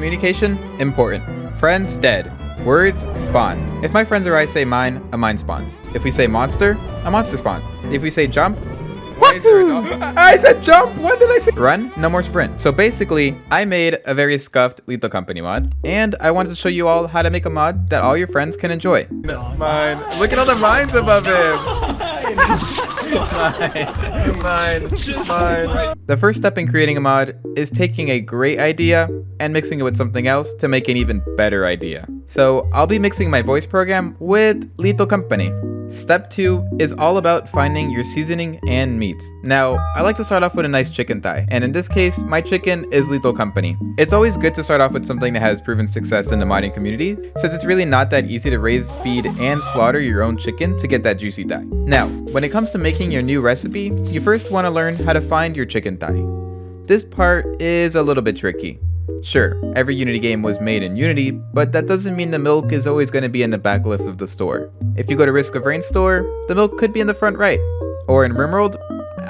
Communication, important. Friends, dead. Words, spawn. If my friends or I say mine, a mine spawns. If we say monster, a monster spawn. If we say jump, why is there a dog? I said jump! When did I say run? No more sprint. So basically, I made a very scuffed Lethal Company mod, and I wanted to show you all how to make a mod that all your friends can enjoy. Mine. Look at all the mines above him! Mine. The first step in creating a mod is taking a great idea and mixing it with something else to make an even better idea. So I'll be mixing my voice program with Lethal Company. Step 2 is all about finding your seasoning and meats. Now, I like to start off with a nice chicken thigh, and in this case, my chicken is Lethal Company. It's always good to start off with something that has proven success in the modding community, since it's really not that easy to raise, feed, and slaughter your own chicken to get that juicy thigh. Now, when it comes to making your new recipe, you first want to learn how to find your chicken thigh. This part is a little bit tricky. Sure, every Unity game was made in Unity, but that doesn't mean the milk is always going to be in the back left of the store. If you go to Risk of Rain store, the milk could be in the front right, or in Rimworld,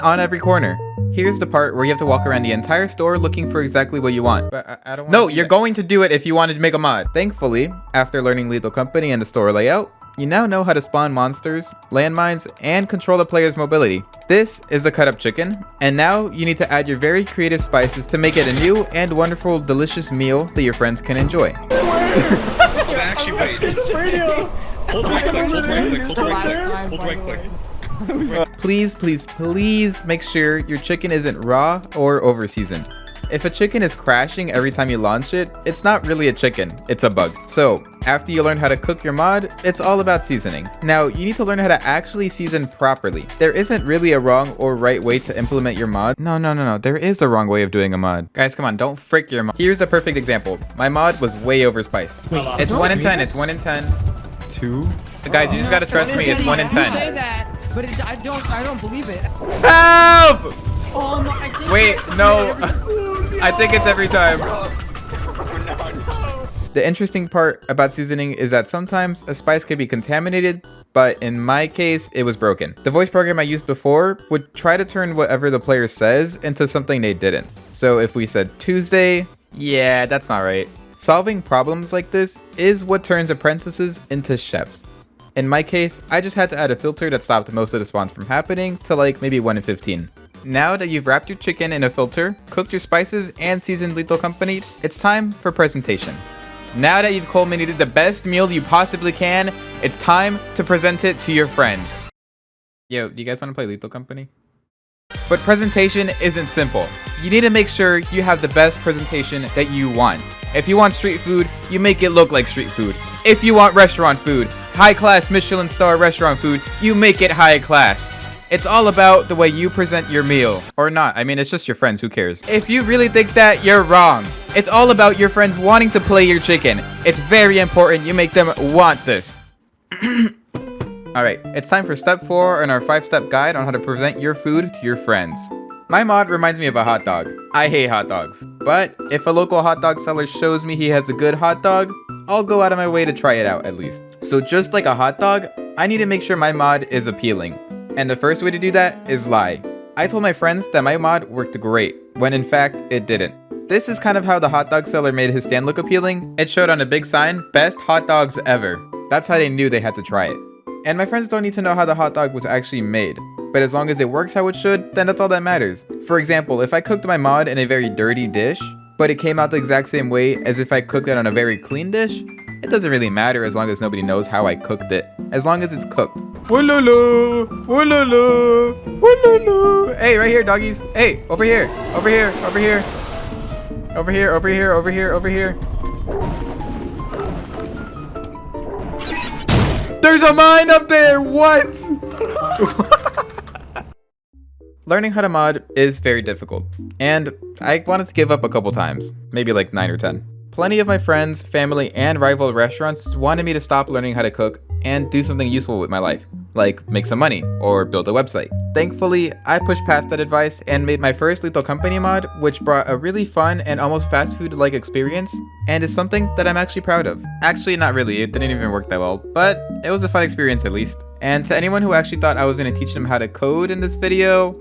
on every corner. Here's the part where you have to walk around the entire store looking for exactly what you want. But I don't want No, you're going to do it if you wanted to make a mod. Thankfully, after learning Lethal Company and the store layout, you now know how to spawn monsters, landmines, and control the player's mobility. This is a cut up chicken, and now you need to add your very creative spices to make it a new and wonderful delicious meal that your friends can enjoy. Actually, wait. Hold right click. Please make sure your chicken isn't raw or over seasoned. If a chicken is crashing every time you launch it, it's not really a chicken, it's a bug. So, after you learn how to cook your mod, it's all about seasoning. Now, you need to learn how to actually season properly. There isn't really a wrong or right way to implement your mod. No, there is a wrong way of doing a mod. Guys, come on, don't frick your mod. Here's a perfect example. My mod was way overspiced. It's 1 in 10, it's 1 in 10. 2? Guys, you just gotta trust me, it's 1 in 10. You say that, but I don't believe it. Help! Oh no, Wait, no. I think it's every time. The interesting part about seasoning is that sometimes a spice can be contaminated, but in my case, it was broken. The voice program I used before would try to turn whatever the player says into something they didn't. So if we said Tuesday, yeah, that's not right. Solving problems like this is what turns apprentices into chefs. In my case, I just had to add a filter that stopped most of the spawns from happening to like maybe 1 in 15. Now that you've wrapped your chicken in a filter, cooked your spices, and seasoned Lethal Company, it's time for presentation. Now that you've culminated the best meal you possibly can, it's time to present it to your friends. Yo, do you guys want to play Lethal Company? But presentation isn't simple. You need to make sure you have the best presentation that you want. If you want street food, you make it look like street food. If you want restaurant food, high-class Michelin star restaurant food, you make it high class. It's all about the way you present your meal. Or not, I mean, it's just your friends, who cares? If you really think that, you're wrong. It's all about your friends wanting to play your chicken. It's very important you make them want this. Alright, it's time for step 4 in our 5-step guide on how to present your food to your friends. My mod reminds me of a hot dog. I hate hot dogs. But if a local hot dog seller shows me he has a good hot dog, I'll go out of my way to try it out at least. So just like a hot dog, I need to make sure my mod is appealing. And the first way to do that is lie. I told my friends that my mod worked great, when in fact, it didn't. This is kind of how the hot dog seller made his stand look appealing. It showed on a big sign, best hot dogs ever. That's how they knew they had to try it. And my friends don't need to know how the hot dog was actually made. But as long as it works how it should, then that's all that matters. For example, if I cooked my mod in a very dirty dish, but it came out the exact same way as if I cooked it on a very clean dish, it doesn't really matter as long as nobody knows how I cooked it, as long as it's cooked. Woolulu, woolulu, woolulu. Hey, right here, doggies. Hey, over here, over here, over here. Over here, over here, over here, over here. There's a mine up there, what? Learning how to mod is very difficult, and I wanted to give up a couple times, maybe like 9 or 10. Plenty of my friends, family, and rival restaurants wanted me to stop learning how to cook and do something useful with my life, like make some money or build a website. Thankfully, I pushed past that advice and made my first Lethal Company mod, which brought a really fun and almost fast food-like experience, and is something that I'm actually proud of. Actually, not really, it didn't even work that well, but it was a fun experience at least. And to anyone who actually thought I was going to teach them how to code in this video,